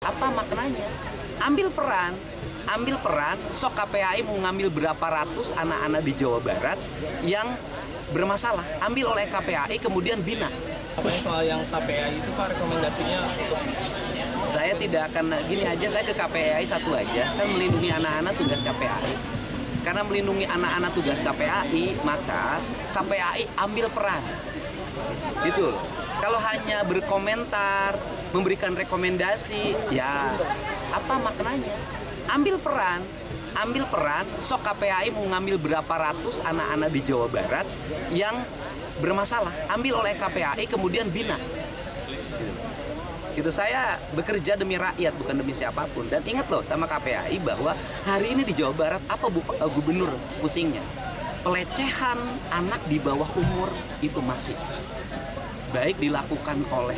Apa maknanya? Ambil peran, sok KPAI mau ngambil berapa ratus anak-anak di Jawa Barat yang bermasalah, ambil oleh KPAI kemudian bina. Apa soal yang KPAI itu Pak, rekomendasinya untuk Saya tidak akan gini aja, saya ke KPAI satu aja, kan melindungi anak-anak tugas KPAI. Karena melindungi anak-anak tugas KPAI, maka KPAI ambil peran. Gitu. Kalau hanya berkomentar, memberikan rekomendasi, ya apa maknanya? Ambil peran, sok KPAI mau ngambil berapa ratus anak-anak di Jawa Barat yang bermasalah, ambil oleh KPAI kemudian bina. Gitu, saya bekerja demi rakyat bukan demi siapapun. Dan ingat loh sama KPAI bahwa hari ini di Jawa Barat apa gubernur pusingnya? Pelecehan anak di bawah umur itu masih baik dilakukan oleh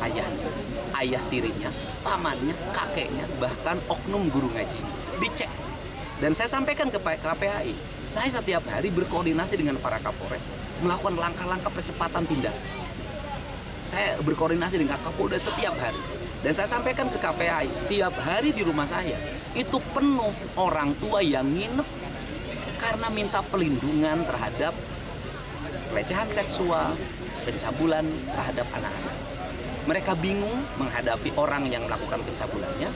ayahnya, ayah tirinya, pamannya, kakeknya, bahkan oknum guru ngaji. Dicek. Dan saya sampaikan ke KPAI, saya setiap hari berkoordinasi dengan para Kapolres, melakukan langkah-langkah percepatan tindakan. Saya berkoordinasi dengan Kapolda setiap hari. Dan saya sampaikan ke KPAI, tiap hari di rumah saya, itu penuh orang tua yang nginep karena minta pelindungan terhadap pelecehan seksual, pencabulan terhadap anak-anak. Mereka bingung menghadapi orang yang melakukan pencabulannya.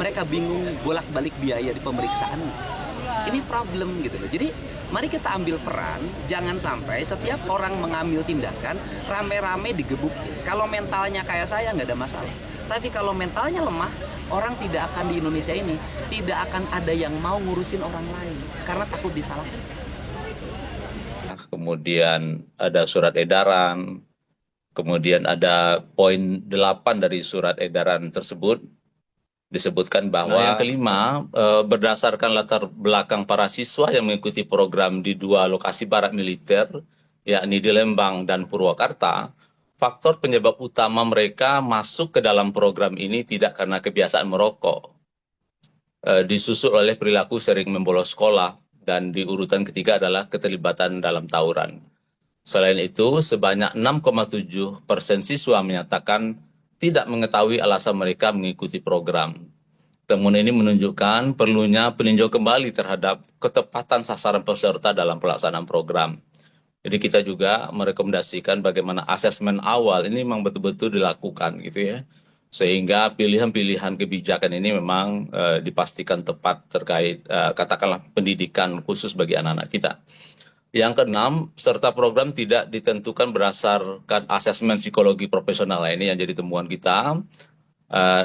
Mereka bingung bolak-balik biaya di pemeriksaan. Ini problem gitu loh. Jadi mari kita ambil peran. Jangan sampai setiap orang mengambil tindakan rame-rame digebukin. Kalau mentalnya kayak saya nggak ada masalah. Tapi kalau mentalnya lemah, orang tidak akan di Indonesia ini tidak akan ada yang mau ngurusin orang lain karena takut disalahkan. Kemudian ada surat edaran, kemudian ada poin 8 dari surat edaran tersebut disebutkan bahwa yang kelima, berdasarkan latar belakang para siswa yang mengikuti program di 2 lokasi barak militer, yakni di Lembang dan Purwakarta, faktor penyebab utama mereka masuk ke dalam program ini tidak karena kebiasaan merokok, disusul oleh perilaku sering membolos sekolah, dan di urutan ketiga adalah keterlibatan dalam tawuran. Selain itu, sebanyak 6,7% siswa menyatakan tidak mengetahui alasan mereka mengikuti program. Temuan ini menunjukkan perlunya peninjau kembali terhadap ketepatan sasaran peserta dalam pelaksanaan program. Jadi kita juga merekomendasikan bagaimana asesmen awal ini memang betul-betul dilakukan gitu ya. Sehingga pilihan-pilihan kebijakan ini memang dipastikan tepat terkait katakanlah pendidikan khusus bagi anak-anak kita. Yang keenam, peserta program tidak ditentukan berdasarkan asesmen psikologi profesional, ini yang jadi temuan kita,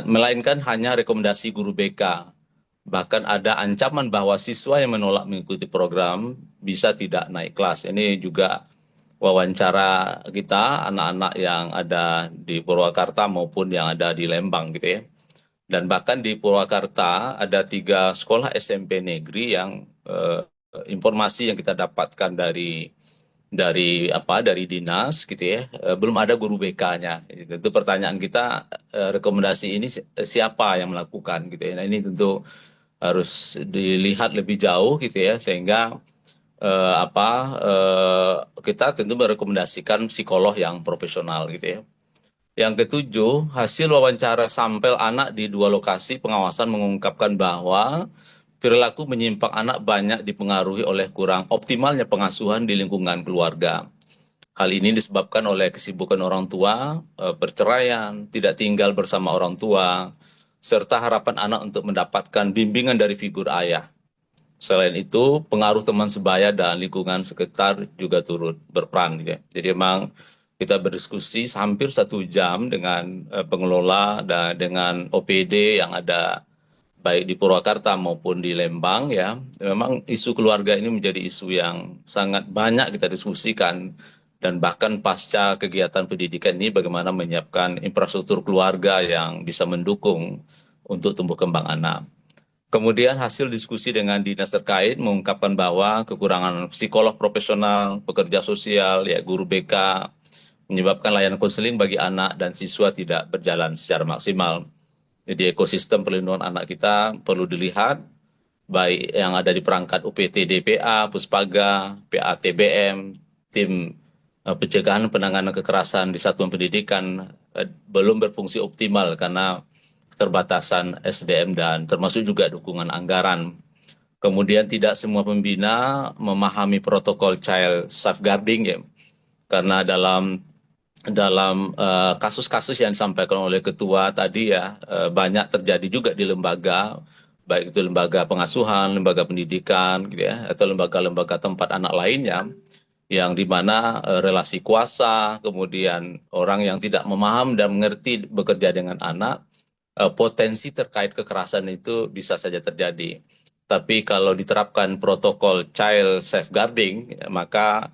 melainkan hanya rekomendasi guru BK. Bahkan ada ancaman bahwa siswa yang menolak mengikuti program bisa tidak naik kelas. Ini juga wawancara kita, anak-anak yang ada di Purwakarta maupun yang ada di Lembang gitu ya. Dan bahkan di Purwakarta ada 3 sekolah SMP negeri yang informasi yang kita dapatkan dari dinas gitu ya, belum ada guru BK-nya. Tentu pertanyaan kita, rekomendasi ini siapa yang melakukan gitu ya. Nah, ini tentu harus dilihat lebih jauh gitu ya, sehingga kita tentu merekomendasikan psikolog yang profesional gitu ya. Yang ketujuh, hasil wawancara sampel anak di 2 lokasi pengawasan mengungkapkan bahwa perilaku menyimpang anak banyak dipengaruhi oleh kurang optimalnya pengasuhan di lingkungan keluarga. Hal ini disebabkan oleh kesibukan orang tua, perceraian, tidak tinggal bersama orang tua, serta harapan anak untuk mendapatkan bimbingan dari figur ayah. Selain itu, pengaruh teman sebaya dan lingkungan sekitar juga turut berperan. Ya. Jadi memang kita berdiskusi hampir 1 jam dengan pengelola dan dengan OPD yang ada baik di Purwakarta maupun di Lembang ya. Memang isu keluarga ini menjadi isu yang sangat banyak kita diskusikan, dan bahkan pasca kegiatan pendidikan ini bagaimana menyiapkan infrastruktur keluarga yang bisa mendukung untuk tumbuh kembang anak. Kemudian hasil diskusi dengan dinas terkait mengungkapkan bahwa kekurangan psikolog profesional, pekerja sosial, ya guru BK, menyebabkan layanan konseling bagi anak dan siswa tidak berjalan secara maksimal. Jadi ekosistem perlindungan anak kita perlu dilihat, baik yang ada di perangkat UPT DPA, Puspaga, PATBM, tim pencegahan penanganan kekerasan di satuan pendidikan belum berfungsi optimal karena keterbatasan SDM dan termasuk juga dukungan anggaran. Kemudian tidak semua pembina memahami protokol child safeguarding ya, karena dalam kasus-kasus yang disampaikan oleh ketua tadi ya, banyak terjadi juga di lembaga, baik itu lembaga pengasuhan, lembaga pendidikan gitu ya, atau lembaga-lembaga tempat anak lainnya, yang dimana relasi kuasa, kemudian orang yang tidak memaham dan mengerti bekerja dengan anak, potensi terkait kekerasan itu bisa saja terjadi. Tapi kalau diterapkan protokol child safeguarding, maka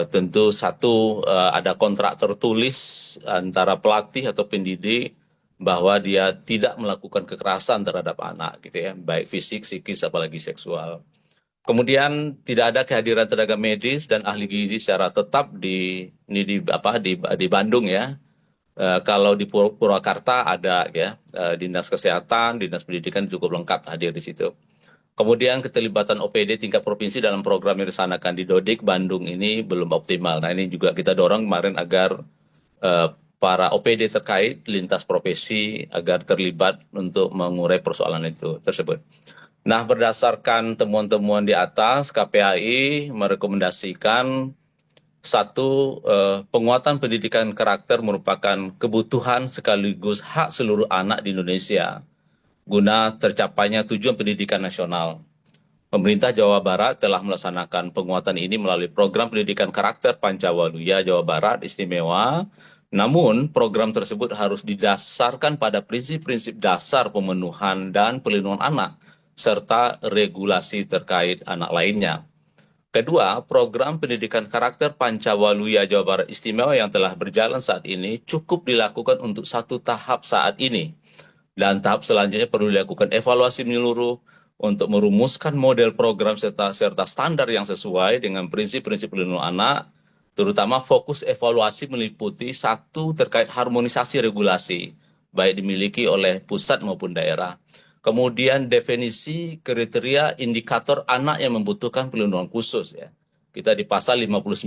tentu satu, ada kontrak tertulis antara pelatih atau pendidik bahwa dia tidak melakukan kekerasan terhadap anak gitu ya, baik fisik, psikis, apalagi seksual. Kemudian tidak ada kehadiran tenaga medis dan ahli gizi secara tetap di Bandung ya. Kalau di Purwakarta ada ya, dinas kesehatan, dinas pendidikan cukup lengkap hadir di situ. Kemudian keterlibatan OPD tingkat provinsi dalam program yang disanakan di Dodik Bandung ini belum optimal. Nah ini juga kita dorong kemarin agar para OPD terkait lintas profesi agar terlibat untuk mengurai persoalan itu tersebut. Nah berdasarkan temuan-temuan di atas, KPAI merekomendasikan satu, penguatan pendidikan karakter merupakan kebutuhan sekaligus hak seluruh anak di Indonesia guna tercapainya tujuan pendidikan nasional. Pemerintah Jawa Barat telah melaksanakan penguatan ini melalui program pendidikan karakter Pancawaluya Jawa Barat Istimewa. Namun, program tersebut harus didasarkan pada prinsip-prinsip dasar pemenuhan dan pelindungan anak, serta regulasi terkait anak lainnya. Kedua, program pendidikan karakter Pancawaluya Jawa Barat Istimewa yang telah berjalan saat ini cukup dilakukan untuk satu tahap saat ini. Dan tahap selanjutnya perlu dilakukan evaluasi menyeluruh untuk merumuskan model program serta standar yang sesuai dengan prinsip-prinsip pelindungan anak, terutama fokus evaluasi meliputi satu terkait harmonisasi regulasi, baik dimiliki oleh pusat maupun daerah. Kemudian definisi kriteria indikator anak yang membutuhkan pelindungan khusus ya. Kita di pasal 59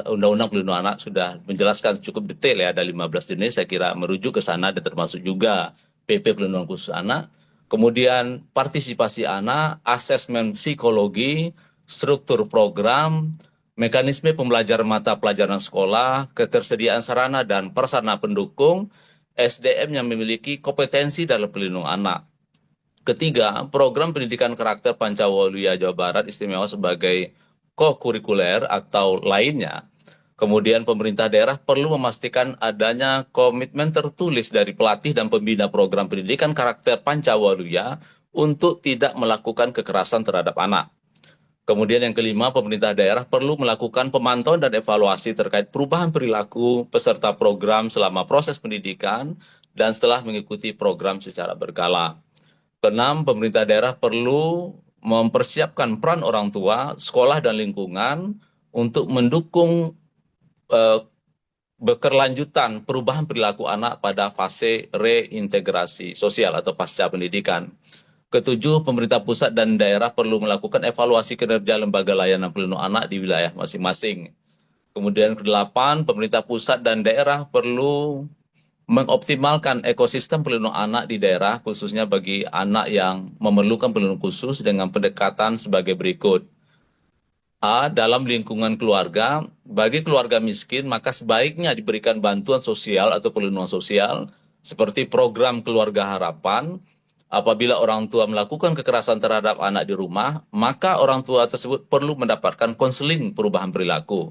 Undang-Undang Pelindungan Anak sudah menjelaskan cukup detail ya, ada 15 jenis, saya kira merujuk ke sana dan termasuk juga PP Pelindungan Khusus Anak. Kemudian partisipasi anak, asesmen psikologi, struktur program, mekanisme pembelajaran mata pelajaran sekolah, ketersediaan sarana dan prasarana pendukung, SDM yang memiliki kompetensi dalam pelindungan anak. Ketiga, program pendidikan karakter Pancawaluya Jawa Barat Istimewa sebagai ko-kurikuler atau lainnya. Kemudian pemerintah daerah perlu memastikan adanya komitmen tertulis dari pelatih dan pembina program pendidikan karakter Pancawaluya untuk tidak melakukan kekerasan terhadap anak. Kemudian yang kelima, pemerintah daerah perlu melakukan pemantauan dan evaluasi terkait perubahan perilaku peserta program selama proses pendidikan dan setelah mengikuti program secara berkala. Keenam, pemerintah daerah perlu mempersiapkan peran orang tua, sekolah dan lingkungan untuk mendukung berkelanjutan perubahan perilaku anak pada fase reintegrasi sosial atau pasca pendidikan. Ketujuh, pemerintah pusat dan daerah perlu melakukan evaluasi kinerja lembaga layanan pelindungan anak di wilayah masing-masing. Kemudian kedelapan, pemerintah pusat dan daerah perlu mengoptimalkan ekosistem pelindungan anak di daerah, khususnya bagi anak yang memerlukan perlindungan khusus dengan pendekatan sebagai berikut. A. Dalam lingkungan keluarga, bagi keluarga miskin maka sebaiknya diberikan bantuan sosial atau perlindungan sosial seperti program Keluarga Harapan. Apabila orang tua melakukan kekerasan terhadap anak di rumah, maka orang tua tersebut perlu mendapatkan konseling perubahan perilaku.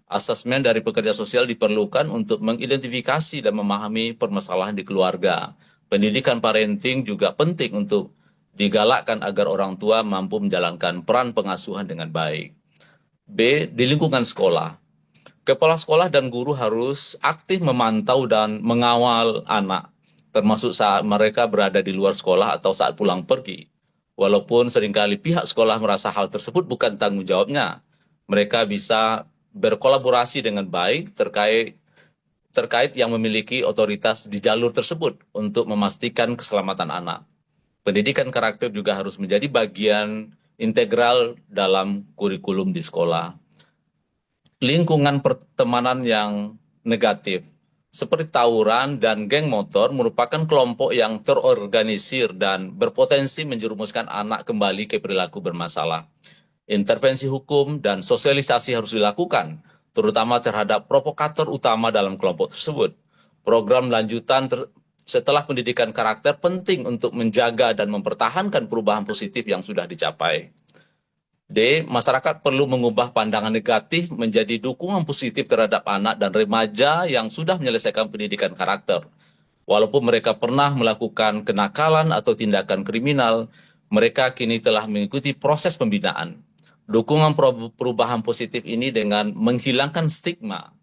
Asesmen dari pekerja sosial diperlukan untuk mengidentifikasi dan memahami permasalahan di keluarga. Pendidikan parenting juga penting untuk digalakkan agar orang tua mampu menjalankan peran pengasuhan dengan baik. B. Di lingkungan sekolah. Kepala sekolah dan guru harus aktif memantau dan mengawal anak, termasuk saat mereka berada di luar sekolah atau saat pulang pergi. Walaupun seringkali pihak sekolah merasa hal tersebut bukan tanggung jawabnya, mereka bisa berkolaborasi dengan baik terkait yang memiliki otoritas di jalur tersebut untuk memastikan keselamatan anak. Pendidikan karakter juga harus menjadi bagian integral dalam kurikulum di sekolah. Lingkungan pertemanan yang negatif. seperti tawuran dan geng motor merupakan kelompok yang terorganisir dan berpotensi menjerumuskan anak kembali ke perilaku bermasalah. Intervensi hukum dan sosialisasi harus dilakukan, terutama terhadap provokator utama dalam kelompok tersebut. Program lanjutan setelah pendidikan karakter penting untuk menjaga dan mempertahankan perubahan positif yang sudah dicapai. D. Masyarakat perlu mengubah pandangan negatif menjadi dukungan positif terhadap anak dan remaja yang sudah menyelesaikan pendidikan karakter. Walaupun mereka pernah melakukan kenakalan atau tindakan kriminal, mereka kini telah mengikuti proses pembinaan. Dukungan perubahan positif ini dengan menghilangkan stigma,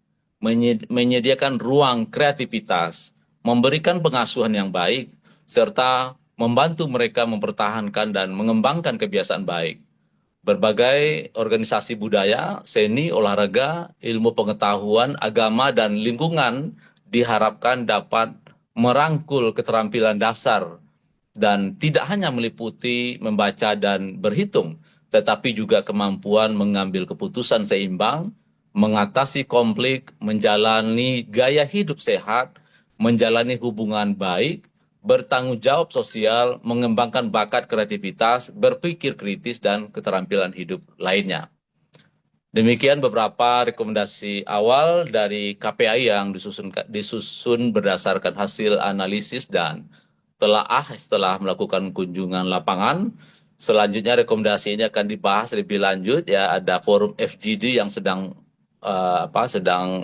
menyediakan ruang kreativitas, memberikan pengasuhan yang baik, serta membantu mereka mempertahankan dan mengembangkan kebiasaan baik. Berbagai organisasi budaya, seni, olahraga, ilmu pengetahuan, agama, dan lingkungan diharapkan dapat merangkul keterampilan dasar dan tidak hanya meliputi membaca dan berhitung, tetapi juga kemampuan mengambil keputusan seimbang, mengatasi konflik, menjalani gaya hidup sehat, menjalani hubungan baik, bertanggung jawab sosial, mengembangkan bakat kreativitas, berpikir kritis, dan keterampilan hidup lainnya. Demikian beberapa rekomendasi awal dari KPAI yang disusun berdasarkan hasil analisis dan telaah setelah melakukan kunjungan lapangan. Selanjutnya rekomendasi ini akan dibahas lebih lanjut, ya, ada forum FGD yang sedang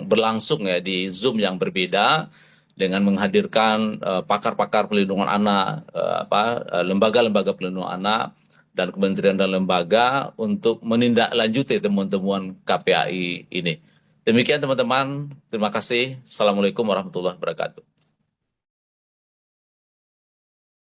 berlangsung ya di Zoom yang berbeda, dengan menghadirkan pakar-pakar pelindungan anak, lembaga-lembaga pelindungan anak, dan kementerian dan lembaga untuk menindaklanjuti temuan-temuan KPAI ini. Demikian teman-teman, terima kasih. Assalamualaikum warahmatullahi wabarakatuh.